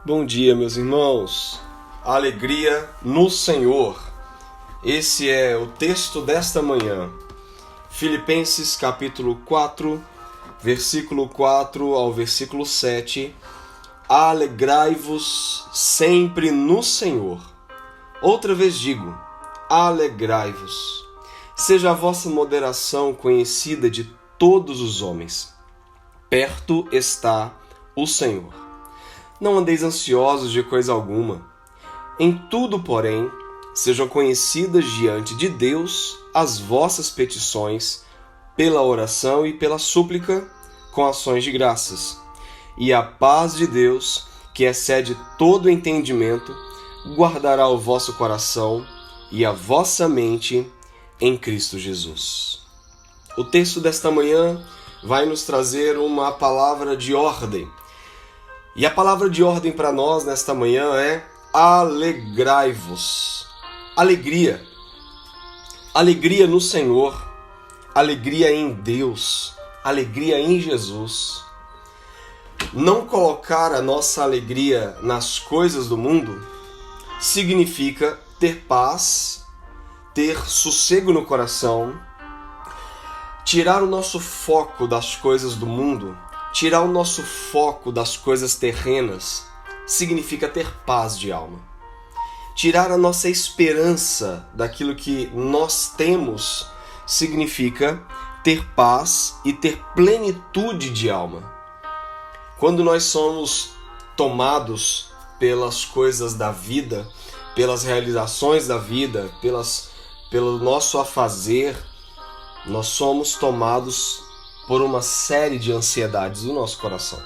Bom dia, meus irmãos. Alegria no Senhor. Esse é o texto desta manhã. Filipenses capítulo 4, versículo 4 ao versículo 7. Alegrai-vos sempre no Senhor. Outra vez digo, alegrai-vos. Seja a vossa moderação conhecida de todos os homens. Perto está o Senhor. Não andeis ansiosos de coisa alguma. Em tudo, porém, sejam conhecidas diante de Deus as vossas petições, pela oração e pela súplica, com ações de graças. E a paz de Deus, que excede todo entendimento, guardará o vosso coração e a vossa mente em Cristo Jesus. O texto desta manhã vai nos trazer uma palavra de ordem. E a palavra de ordem para nós nesta manhã é alegrai-vos. Alegria. Alegria no Senhor. Alegria em Deus. Alegria em Jesus. Não colocar a nossa alegria nas coisas do mundo significa ter paz, ter sossego no coração, tirar o nosso foco das coisas do mundo, tirar o nosso foco das coisas terrenas, significa ter paz de alma. Tirar a nossa esperança daquilo que nós temos significa ter paz e ter plenitude de alma. Quando nós somos tomados pelas coisas da vida, pelas realizações da vida, pelo nosso afazer, nós somos tomados por uma série de ansiedades do nosso coração.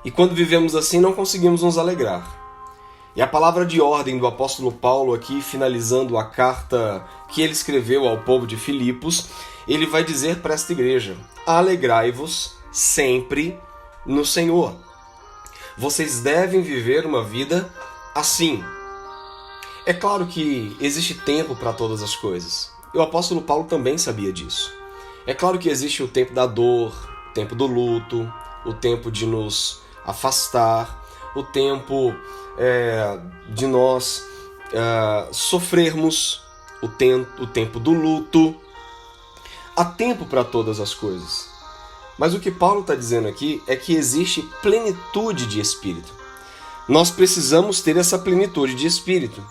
E quando vivemos assim, não conseguimos nos alegrar. E a palavra de ordem do apóstolo Paulo aqui, finalizando a carta que ele escreveu ao povo de Filipos, ele vai dizer para esta igreja: alegrai-vos sempre no Senhor. Vocês devem viver uma vida assim. É claro que existe tempo para todas as coisas. E o apóstolo Paulo também sabia disso. É claro que existe o tempo da dor, o tempo do luto, o tempo de nos afastar, o tempo de nós sofrermos, o tempo do luto. Há tempo para todas as coisas. Mas o que Paulo está dizendo aqui é que existe plenitude de espírito. Nós precisamos ter essa plenitude de espírito.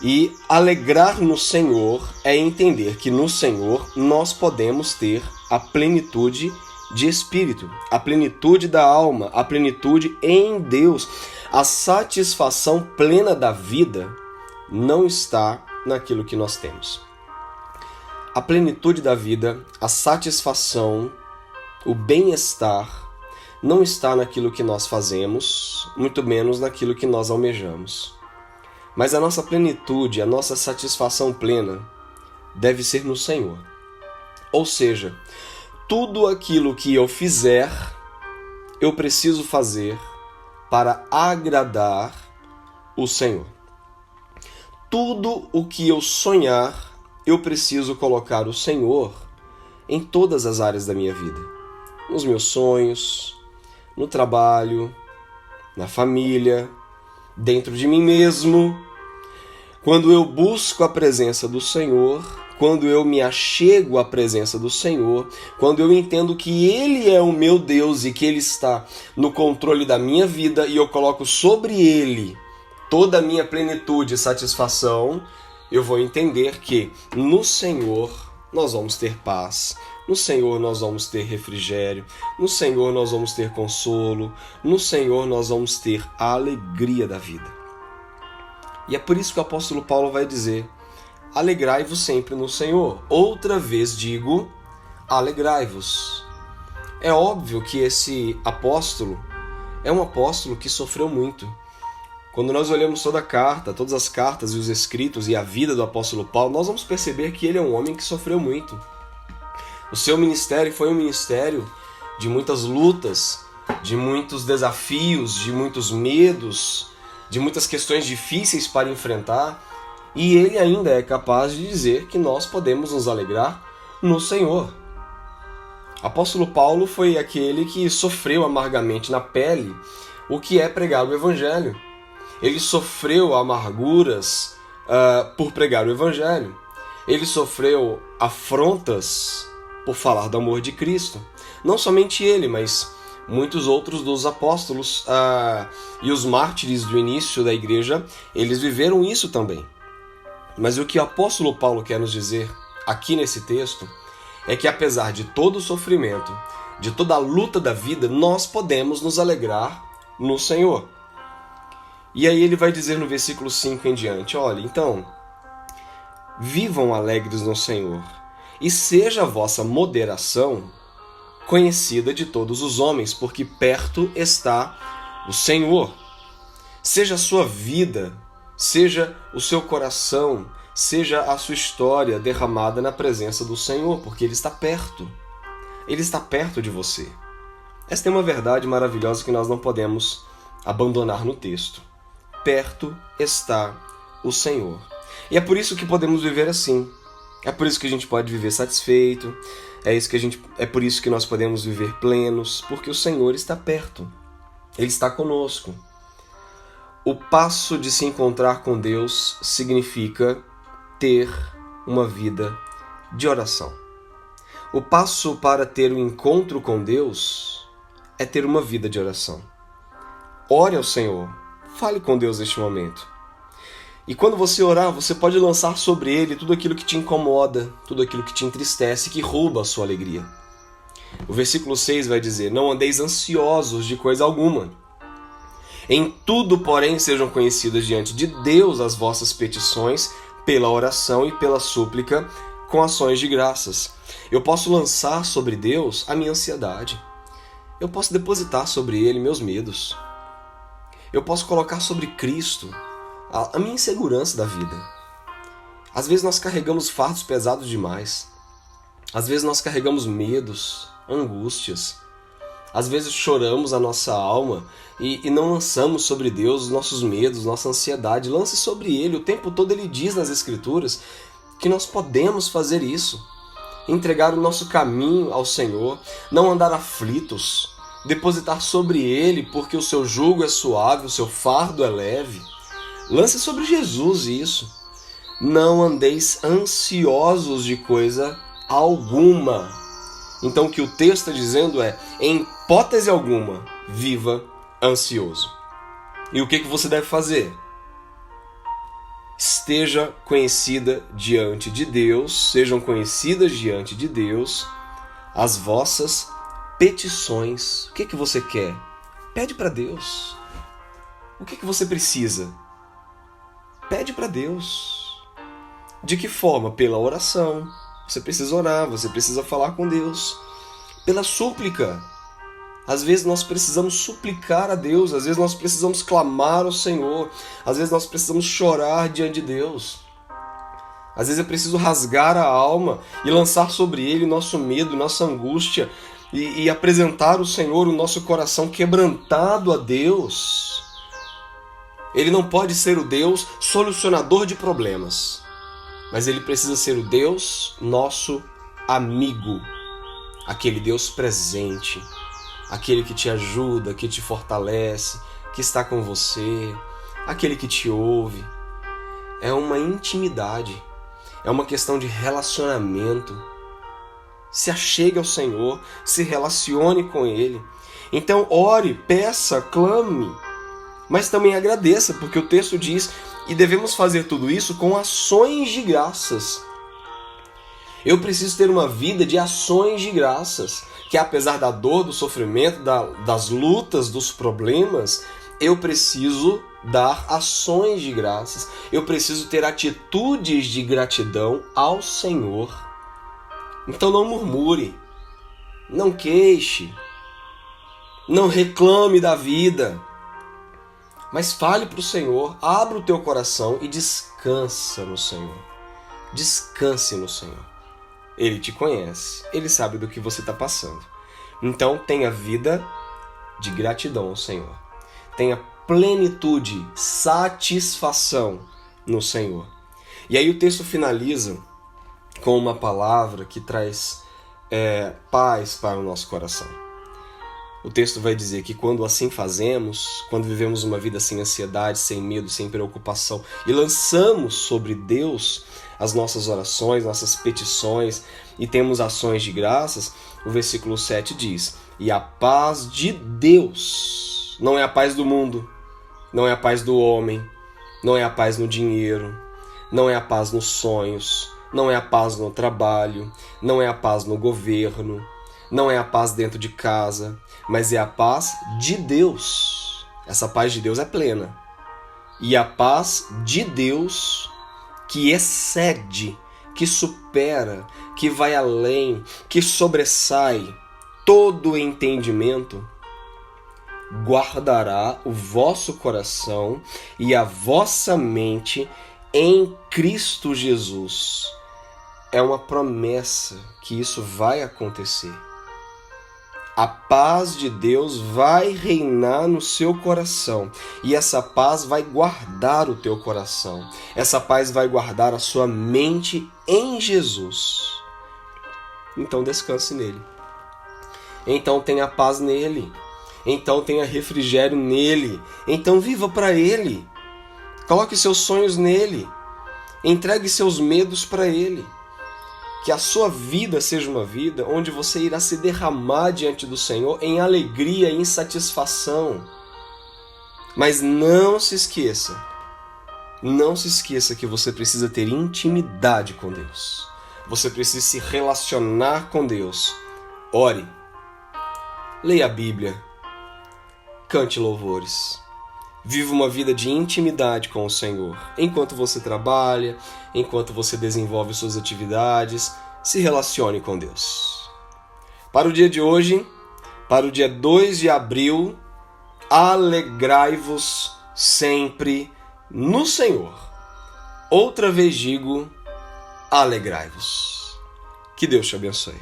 E alegrar no Senhor é entender que no Senhor nós podemos ter a plenitude de espírito, a plenitude da alma, a plenitude em Deus. A satisfação plena da vida não está naquilo que nós temos. A plenitude da vida, a satisfação, o bem-estar não está naquilo que nós fazemos, muito menos naquilo que nós almejamos. Mas a nossa plenitude, a nossa satisfação plena deve ser no Senhor. Ou seja, tudo aquilo que eu fizer, eu preciso fazer para agradar o Senhor. Tudo o que eu sonhar, eu preciso colocar o Senhor em todas as áreas da minha vida. Nos meus sonhos, no trabalho, na família, dentro de mim mesmo. Quando eu busco a presença do Senhor, quando eu me achego à presença do Senhor, quando eu entendo que Ele é o meu Deus e que Ele está no controle da minha vida e eu coloco sobre Ele toda a minha plenitude e satisfação, eu vou entender que no Senhor nós vamos ter paz, no Senhor nós vamos ter refrigério, no Senhor nós vamos ter consolo, no Senhor nós vamos ter a alegria da vida. E é por isso que o apóstolo Paulo vai dizer: alegrai-vos sempre no Senhor. Outra vez digo, alegrai-vos. É óbvio que esse apóstolo é um apóstolo que sofreu muito. Quando nós olhamos toda a carta, todas as cartas e os escritos e a vida do apóstolo Paulo, nós vamos perceber que ele é um homem que sofreu muito. O seu ministério foi um ministério de muitas lutas, de muitos desafios, de muitos medos, de muitas questões difíceis para enfrentar, e ele ainda é capaz de dizer que nós podemos nos alegrar no Senhor. Apóstolo Paulo foi aquele que sofreu amargamente na pele o que é pregar o Evangelho. Ele sofreu amarguras por pregar o Evangelho. Ele sofreu afrontas por falar do amor de Cristo. Não somente ele, mas muitos outros dos apóstolos e os mártires do início da igreja, eles viveram isso também. Mas o que o apóstolo Paulo quer nos dizer aqui nesse texto é que apesar de todo o sofrimento, de toda a luta da vida, nós podemos nos alegrar no Senhor. E aí ele vai dizer no versículo 5 em diante, olha, então, vivam alegres no Senhor, e seja a vossa moderação conhecida de todos os homens, porque perto está o Senhor. Seja a sua vida, seja o seu coração, seja a sua história derramada na presença do Senhor, porque Ele está perto. Ele está perto de você. Esta é uma verdade maravilhosa que nós não podemos abandonar no texto. Perto está o Senhor. E é por isso que podemos viver assim. É por isso que a gente pode viver satisfeito. É por isso que nós podemos viver plenos, porque o Senhor está perto. Ele está conosco. O passo de se encontrar com Deus significa ter uma vida de oração. O passo para ter um encontro com Deus é ter uma vida de oração. Ore ao Senhor. Fale com Deus neste momento. E quando você orar, você pode lançar sobre Ele tudo aquilo que te incomoda, tudo aquilo que te entristece, que rouba a sua alegria. O versículo 6 vai dizer, não andeis ansiosos de coisa alguma. Em tudo, porém, sejam conhecidas diante de Deus as vossas petições, pela oração e pela súplica, com ações de graças. Eu posso lançar sobre Deus a minha ansiedade. Eu posso depositar sobre Ele meus medos. Eu posso colocar sobre Cristo a minha insegurança da vida. Às vezes nós carregamos fardos pesados demais. Às vezes nós carregamos medos, angústias. Às vezes choramos a nossa alma e não lançamos sobre Deus os nossos medos, nossa ansiedade. Lance sobre Ele. O tempo todo Ele diz nas Escrituras que nós podemos fazer isso. Entregar o nosso caminho ao Senhor, não andar aflitos, depositar sobre Ele, porque o seu jugo é suave, o seu fardo é leve. Lance sobre Jesus isso. Não andeis ansiosos de coisa alguma. Então o que o texto está dizendo é, em hipótese alguma, viva ansioso. E o que você deve fazer? Esteja conhecida diante de Deus, sejam conhecidas diante de Deus as vossas petições. O que você quer? Pede para Deus. O que você precisa? Pede para Deus. De que forma? Pela oração. Você precisa orar, você precisa falar com Deus. Pela súplica. Às vezes nós precisamos suplicar a Deus, às vezes nós precisamos clamar ao Senhor, às vezes nós precisamos chorar diante de Deus. Às vezes é preciso rasgar a alma e lançar sobre Ele nosso medo, nossa angústia e apresentar ao Senhor o nosso coração quebrantado a Deus. Ele não pode ser o Deus solucionador de problemas, mas Ele precisa ser o Deus nosso amigo, aquele Deus presente, aquele que te ajuda, que te fortalece, que está com você, aquele que te ouve. É uma intimidade, é uma questão de relacionamento. Se achegue ao Senhor, se relacione com Ele. Então ore, peça, clame, mas também agradeça, porque o texto diz, e devemos fazer tudo isso com ações de graças. Eu preciso ter uma vida de ações de graças, que apesar da dor, do sofrimento, das lutas, dos problemas, eu preciso dar ações de graças. Eu preciso ter atitudes de gratidão ao Senhor. Então não murmure, não queixe, não reclame da vida, mas fale para o Senhor, abra o teu coração e descansa no Senhor. Descanse no Senhor. Ele te conhece, Ele sabe do que você está passando. Então tenha vida de gratidão ao Senhor. Tenha plenitude, satisfação no Senhor. E aí o texto finaliza com uma palavra que traz paz para o nosso coração. O texto vai dizer que quando assim fazemos, quando vivemos uma vida sem ansiedade, sem medo, sem preocupação e lançamos sobre Deus as nossas orações, nossas petições e temos ações de graças, o versículo 7 diz: e a paz de Deus, não é a paz do mundo, não é a paz do homem, não é a paz no dinheiro, não é a paz nos sonhos, não é a paz no trabalho, não é a paz no governo, não é a paz dentro de casa, mas é a paz de Deus. Essa paz de Deus é plena. E a paz de Deus que excede, que supera, que vai além, que sobressai todo entendimento, guardará o vosso coração e a vossa mente em Cristo Jesus. É uma promessa que isso vai acontecer. A paz de Deus vai reinar no seu coração e essa paz vai guardar o teu coração. Essa paz vai guardar a sua mente em Jesus. Então descanse nele. Então tenha paz nele. Então tenha refrigério nele. Então viva para ele. Coloque seus sonhos nele. Entregue seus medos para ele. Que a sua vida seja uma vida onde você irá se derramar diante do Senhor em alegria e em satisfação. Mas não se esqueça que você precisa ter intimidade com Deus. Você precisa se relacionar com Deus. Ore, leia a Bíblia, cante louvores. Viva uma vida de intimidade com o Senhor. Enquanto você trabalha, enquanto você desenvolve suas atividades, se relacione com Deus. Para o dia de hoje, para o dia 2 de abril, alegrai-vos sempre no Senhor. Outra vez digo, alegrai-vos. Que Deus te abençoe.